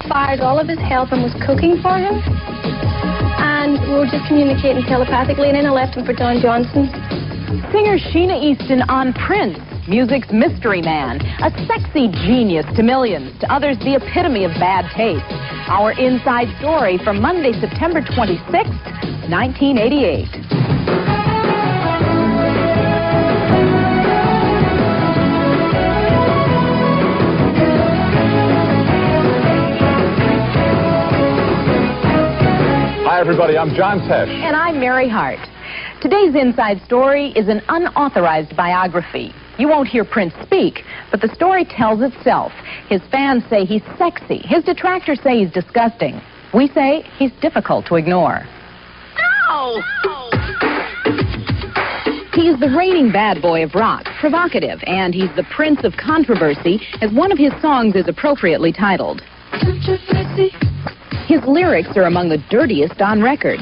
fired all of his help and was cooking for him. And we were just communicating telepathically, and then I left him for Don Johnson. Singer Sheena Easton on Prince, music's mystery man, a sexy genius to millions, to others the epitome of bad taste. Our inside story for Monday, September 26th, 1988. Hi, everybody. I'm John Tesh. And I'm Mary Hart. Today's inside story is an unauthorized biography. You won't hear Prince speak, but the story tells itself. His fans say he's sexy. His detractors say he's disgusting. We say he's difficult to ignore. No! He's the reigning bad boy of rock, provocative, and he's the Prince of controversy, as one of his songs is appropriately titled. His lyrics are among the dirtiest on record.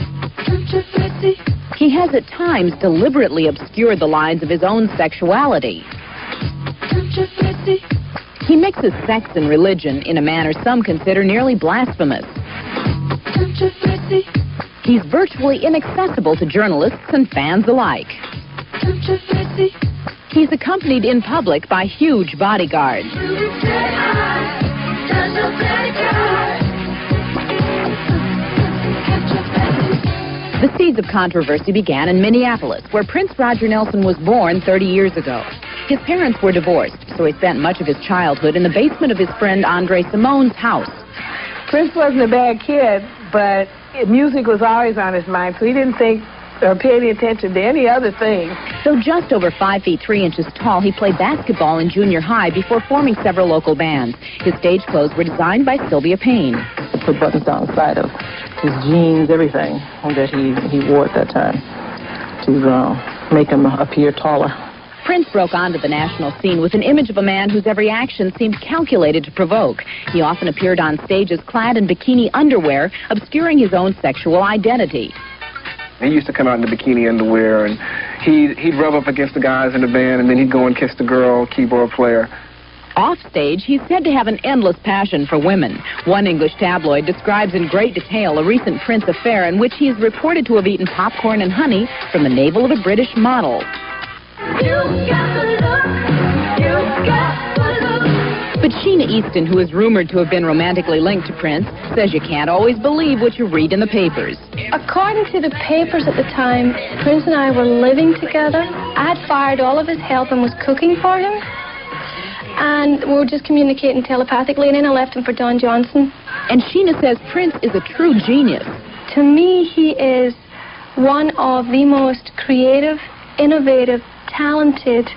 He has at times deliberately obscured the lines of his own sexuality. He mixes sex and religion in a manner some consider nearly blasphemous. He's virtually inaccessible to journalists and fans alike. He's accompanied in public by huge bodyguards. The seeds of controversy began in Minneapolis, where Prince Roger Nelson was born 30 years ago. His parents were divorced, so he spent much of his childhood in the basement of his friend André Cymone's house. Prince wasn't a bad kid, but music was always on his mind, so he didn't think or pay any attention to any other thing. Though just over 5 feet 3 inches tall, he played basketball in junior high before forming several local bands. His stage clothes were designed by Sylvia Payne. Put buttons down the side of his jeans, everything that he wore at that time to make him appear taller. Prince broke onto the national scene with an image of a man whose every action seemed calculated to provoke. He often appeared on stages clad in bikini underwear, obscuring his own sexual identity. He used to come out in the bikini underwear, and he'd rub up against the guys in the band, and then he'd go and kiss the girl keyboard player. Off stage, he's said to have an endless passion for women. One English tabloid describes in great detail a recent Prince affair in which he is reported to have eaten popcorn and honey from the navel of a British model. But Sheena Easton, who is rumored to have been romantically linked to Prince, says you can't always believe what you read in the papers. According to the papers at the time, Prince and I were living together. I had fired all of his help and was cooking for him. And we were just communicating telepathically, and then I left him for Don Johnson. And Sheena says Prince is a true genius. To me, he is one of the most creative, innovative, talented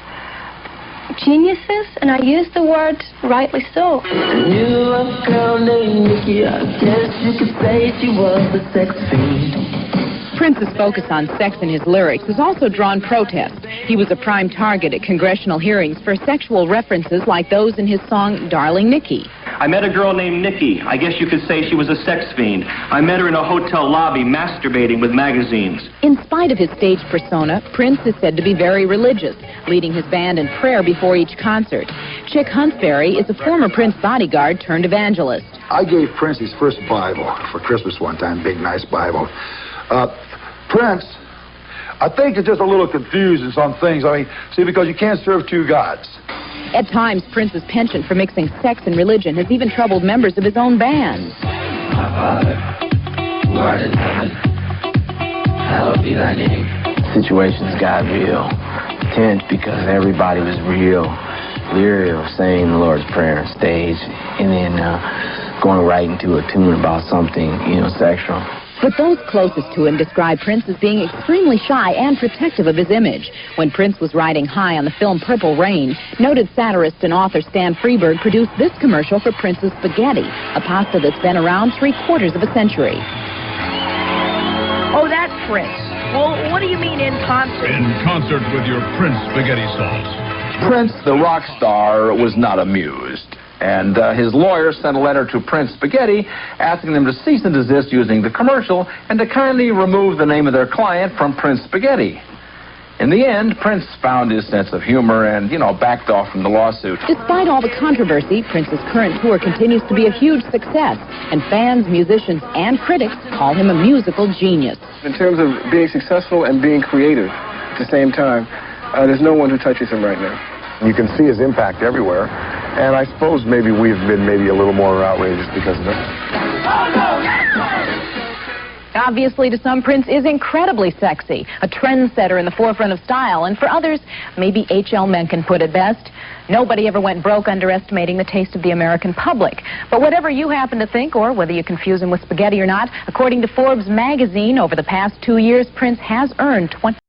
geniuses, and I use the word rightly so. Knew a girl named Nikki, I guess you could say she was a sex fiend. Prince's focus on sex in his lyrics has also drawn protest. He was a prime target at congressional hearings for sexual references like those in his song Darling Nikki. I met a girl named Nikki. I guess you could say she was a sex fiend. I met her in a hotel lobby masturbating with magazines. In spite of his stage persona, Prince is said to be very religious, leading his band in prayer before each concert. Chick Huntsberry is a former Prince bodyguard turned evangelist. I gave Prince his first Bible for Christmas one time, big, nice Bible. Prince, I think, is just a little confused in some things. I mean, see, because you can't serve two gods. At times, Prince's penchant for mixing sex and religion has even troubled members of his own band. My Father, who art in heaven, hallowed be thy name. Situations got real tense because everybody was real leery of saying the Lord's Prayer on stage and then going right into a tune about something, sexual. But those closest to him describe Prince as being extremely shy and protective of his image. When Prince was riding high on the film Purple Rain, noted satirist and author Stan Freberg produced this commercial for Prince's spaghetti, a pasta that's been around 3/4 of a century. Oh, that's Prince. Well, what do you mean in concert? In concert with your Prince spaghetti sauce. Prince, the rock star, was not amused. And his lawyer sent a letter to Prince Spaghetti asking them to cease and desist using the commercial and to kindly remove the name of their client from Prince Spaghetti. In the end, Prince found his sense of humor and, backed off from the lawsuit. Despite all the controversy, Prince's current tour continues to be a huge success, and fans, musicians, and critics call him a musical genius. In terms of being successful and being creative at the same time, there's no one who touches him right now. You can see his impact everywhere, and I suppose maybe we've been a little more outrageous because of it. Obviously, to some, Prince is incredibly sexy, a trendsetter in the forefront of style, and for others, maybe H.L. Mencken put it best, nobody ever went broke underestimating the taste of the American public. But whatever you happen to think, or whether you confuse him with spaghetti or not, according to Forbes magazine, over the past 2 years, Prince has earned